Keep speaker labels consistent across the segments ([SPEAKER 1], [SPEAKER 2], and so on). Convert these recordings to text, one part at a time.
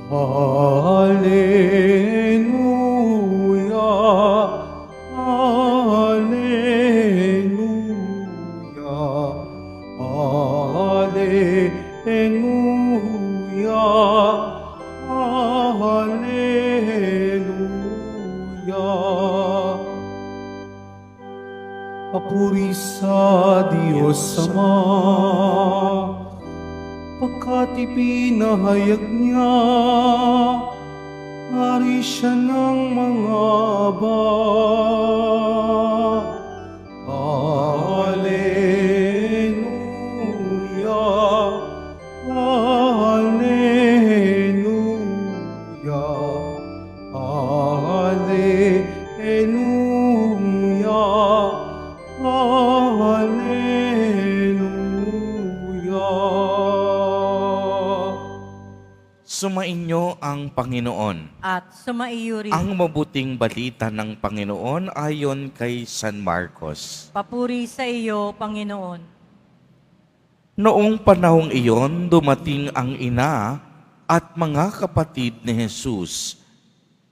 [SPEAKER 1] Alleluia, Alleluia, Alleluia, Alleluia. Papuri sa Diyos Ama, pagkat ipinahayag niya, hari siya ng mga aba. Alleluia, Alleluia, Alleluia, Alleluia.
[SPEAKER 2] Sumainyo ang Panginoon.
[SPEAKER 3] At sumaiyo rin.
[SPEAKER 2] Ang mabuting balita ng Panginoon ayon kay San Marcos.
[SPEAKER 3] Papuri sa iyo, Panginoon.
[SPEAKER 2] Noong panahong iyon, dumating ang ina at mga kapatid ni Jesus.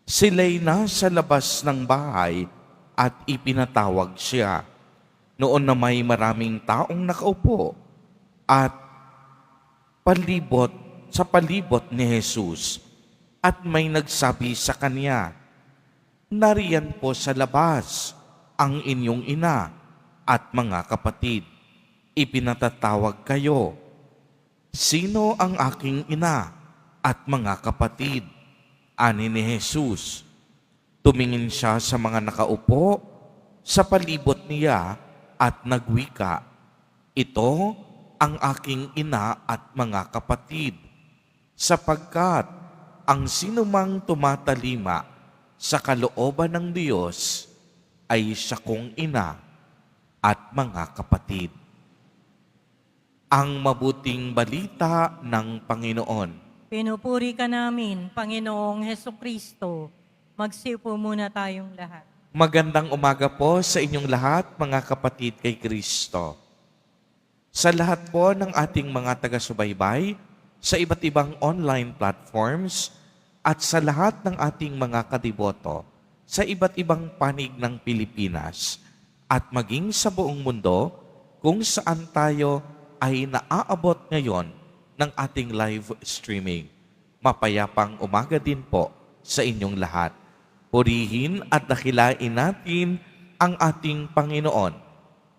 [SPEAKER 2] Sila'y nasa labas ng bahay at ipinatawag siya. Noon na may maraming taong nakaupo at sa palibot ni Jesus, at may nagsabi sa kanya, "Nariyan po sa labas ang inyong ina at mga kapatid. Ipinatatawag kayo. Sino ang aking ina at mga kapatid?" Ani ni Jesus. Tumingin siya sa mga nakaupo sa palibot niya at nagwika, "Ito ang aking ina at mga kapatid, sapagkat ang sinumang tumatalima sa kalooban ng Diyos ay siya kong ina at mga kapatid." Ang mabuting balita ng Panginoon.
[SPEAKER 3] Pinupuri ka namin, Panginoong Hesukristo. Magsiupo muna tayong lahat.
[SPEAKER 2] Magandang umaga po sa inyong lahat, mga kapatid kay Kristo. Sa lahat po ng ating mga taga-subaybay, sa iba't ibang online platforms, at sa lahat ng ating mga kadiboto, sa iba't ibang panig ng Pilipinas, at maging sa buong mundo, kung saan tayo ay naaabot ngayon ng ating live streaming. Mapayapang umaga din po sa inyong lahat. Purihin at dakilain natin ang ating Panginoon,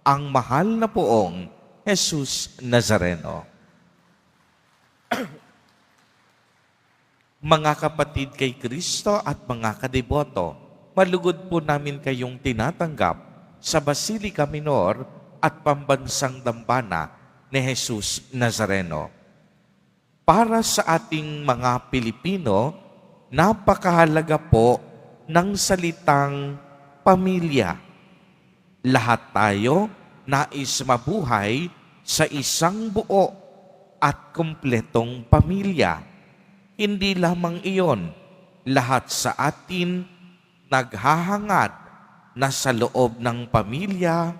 [SPEAKER 2] ang mahal na poong Jesus Nazareno. Mga kapatid kay Kristo at mga kadeboto, malugod po namin kayong tinatanggap sa Basilica Minor at Pambansang Dambana ni Jesus Nazareno. Para sa ating mga Pilipino, napakahalaga po ng salitang pamilya. Lahat tayo nais mabuhay sa isang buo at kumpletong pamilya. Hindi lamang iyon, lahat sa atin naghahangad na sa loob ng pamilya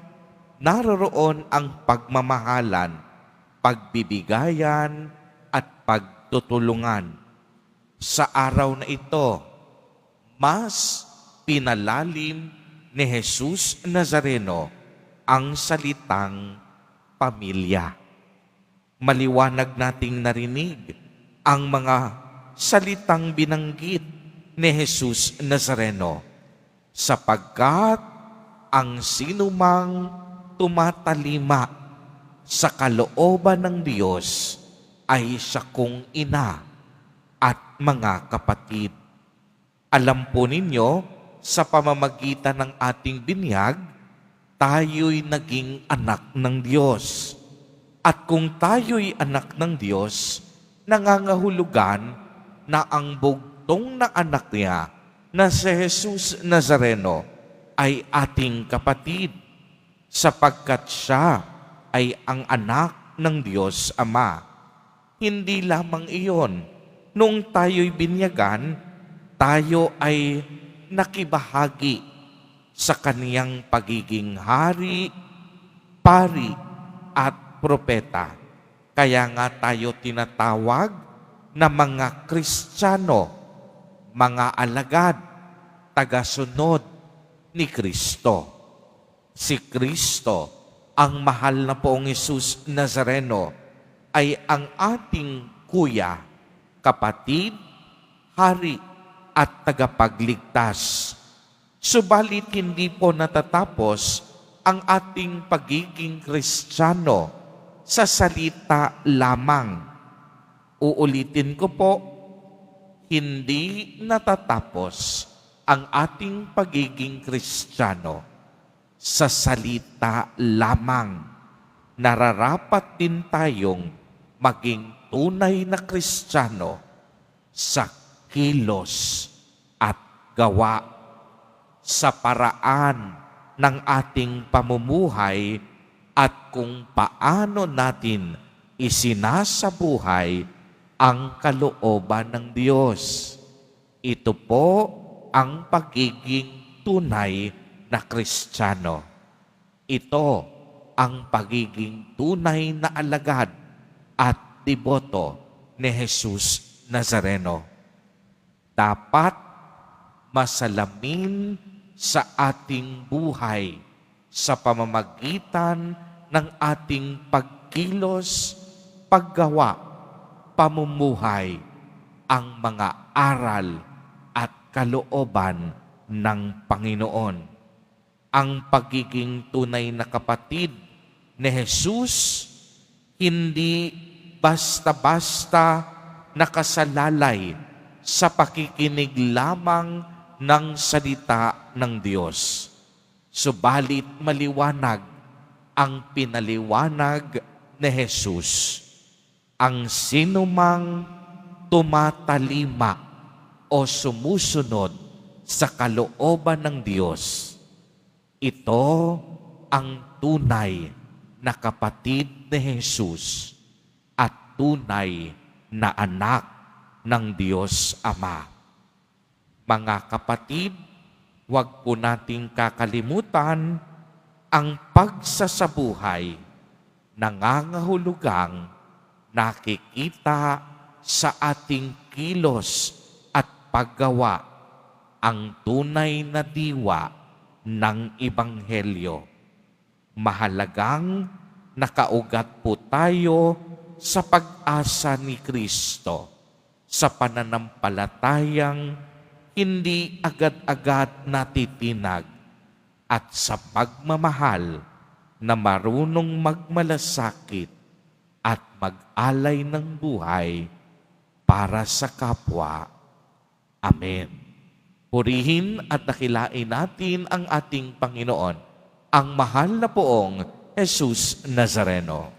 [SPEAKER 2] naroroon ang pagmamahalan, pagbibigayan, at pagtutulungan. Sa araw na ito, mas pinalalim ni Jesus Nazareno ang salitang pamilya. Maliwanag nating narinig ang mga salitang binanggit ni Jesus Nazareno, sapagkat ang sinumang tumatalima sa kalooban ng Diyos ay siya kong ina at mga kapatid. Alam po ninyo, sa pamamagitan ng ating binyag, tayo'y naging anak ng Diyos. At kung tayo'y anak ng Diyos, nangangahulugan na ang bugtong na anak niya na si Jesus Nazareno ay ating kapatid, sapagkat siya ay ang anak ng Diyos Ama. Hindi lamang iyon, nung tayo'y binyagan, tayo ay nakibahagi sa kaniyang pagiging hari, pari, at propeta. Kaya nga tayo tinatawag na mga Kristiyano, mga alagad, tagasunod ni Kristo. Si Kristo, ang mahal na Poong Jesus Nazareno, ay ang ating kuya, kapatid, hari at tagapagligtas. Subalit hindi po natatapos ang ating pagiging Kristiyano sa salita lamang. Uulitin ko po, hindi natatapos ang ating pagiging Kristiyano sa salita lamang. Nararapat din tayong maging tunay na Kristiyano sa kilos at gawa, sa paraan ng ating pamumuhay at kung paano natin isinasabuhay ang kalooban ng Diyos. Ito po ang pagiging tunay na Kristiyano. Ito ang pagiging tunay na alagad at deboto ni Jesus Nazareno. Dapat masalamin sa ating buhay sa pamamagitan ng ating pagkilos, paggawa, pamumuhay, ang mga aral at kalooban ng Panginoon. Ang pagiging tunay na kapatid ni Jesus, hindi basta-basta nakasalalay sa pakikinig lamang ng salita ng Diyos. Subalit maliwanag ang pinaliwanag ni Jesus. Ang sinumang tumatalima o sumusunod sa kalooban ng Diyos, ito ang tunay na kapatid ni Jesus at tunay na anak ng Diyos Ama. Mga kapatid, huwag po nating kakalimutan ang pagsasabuhay, nangangahulugang nakikita sa ating kilos at paggawa ang tunay na diwa ng Ebanghelyo. Mahalagang nakaugat po tayo sa pag-asa ni Kristo, sa pananampalatayang hindi agad-agad natitinag, at sa pagmamahal na marunong magmalasakit at mag-alay ng buhay para sa kapwa. Amen. Purihin at dakilain natin ang ating Panginoon, ang mahal na Poong Jesus Nazareno.